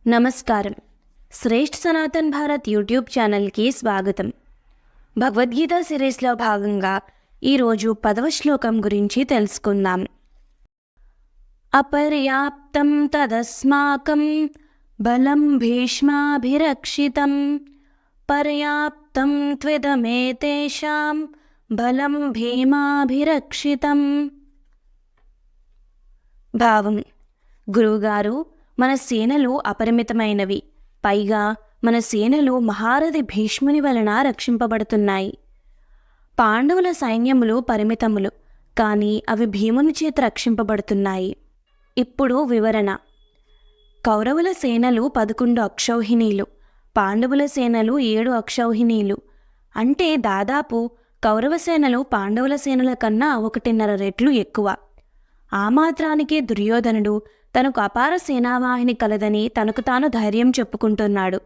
నమస్కారం. శ్రేష్ఠ సనాతన్ భారత్ యూట్యూబ్ ఛానల్కి స్వాగతం. భగవద్గీత సిరీస్లో భాగంగా ఈరోజు 10వ శ్లోకం గురించి తెలుసుకుందాం. అపర్యాప్తం తదస్మాకం బలం భీష్మాభిరక్షితం పర్యాప్తం త్విదమేతేషాం బలం భీమాభిరక్షితం. భావం: గురువుగారు, మన సేనలు అపరిమితమైనవి. పైగా మన సేనలు మహారథి భీష్ముని వలన రక్షింపబడుతున్నాయి. పాండవుల సైన్యములు పరిమితములు, కానీ అవి భీముని చేత రక్షింపబడుతున్నాయి. ఇప్పుడు వివరణ. కౌరవుల సేనలు 11 అక్షౌహిణీలు, పాండవుల సేనలు 7 అక్షౌహిణీలు. అంటే దాదాపు కౌరవ సేనలు పాండవుల సేనల కన్నా 1.5 రెట్లు ఎక్కువ. ఆ మాత్రానికే దుర్యోధనుడు తనకు అపార సేనావాహిని కలదని తనకు తాను ధైర్యం చెప్పుకుంటున్నాడు.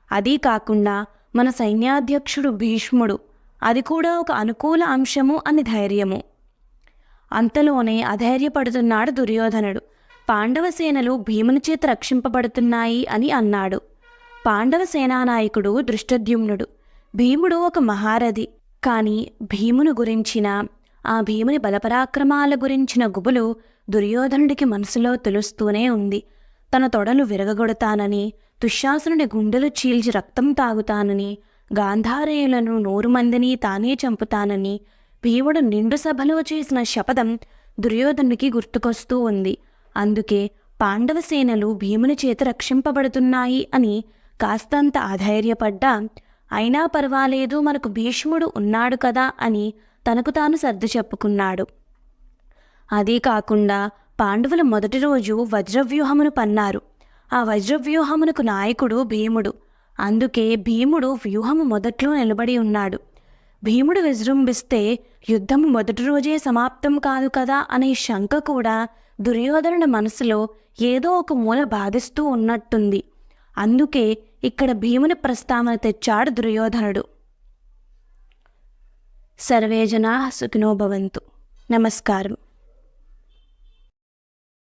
అదీ కాకుండా మన సైన్యాధ్యక్షుడు భీష్ముడు, అది కూడా ఒక అనుకూల అంశము అని ధైర్యము. అంతలోనే అధైర్యపడుతున్నాడు దుర్యోధనుడు. పాండవ సేనలు భీముని చేత రక్షింపబడుతున్నాయి అని అన్నాడు. పాండవ సేనానాయకుడు దృష్టద్యుమ్నుడు. భీముడు ఒక మహారథి, కానీ భీముని గురించిన, ఆ భీముని బలపరాక్రమాల గురించిన గుబులు దుర్యోధనుడికి మనసులో తెలుస్తూనే ఉంది. తన తొడలు విరగగొడతానని, దుశ్శాసనుడి గుండెలు చీల్చి రక్తం తాగుతానని, గాంధారేయులను 100 మందిని తానే చంపుతానని భీముడు నిండు సభలో చేసిన శపథం దుర్యోధనుడికి గుర్తుకొస్తూ ఉంది. అందుకే పాండవ సేనలు భీముని చేత రక్షింపబడుతున్నాయి అని కాస్తంత అధైర్యపడ్డా, అయినా పర్వాలేదు, మనకు భీష్ముడు ఉన్నాడు కదా అని తనకు తాను సర్ది చెప్పుకున్నాడు. అదీ కాకుండా పాండవుల మొదటి రోజు వజ్రవ్యూహమును పన్నారు. ఆ వజ్రవ్యూహమునకు నాయకుడు భీముడు. అందుకే భీముడు వ్యూహము మొదట్లో నిలబడి ఉన్నాడు. భీముడు విజృంభిస్తే యుద్ధము మొదటి రోజే సమాప్తం కాదు కదా అనే శంక కూడా దుర్యోధనుడి మనసులో ఏదో ఒక మూల బాధిస్తూ ఉన్నట్టుంది. అందుకే ఇక్కడ భీముని ప్రస్తావన తెచ్చాడు దుర్యోధనుడు. సర్వే జనాః సుఖినో భవంతు. నమస్కారం.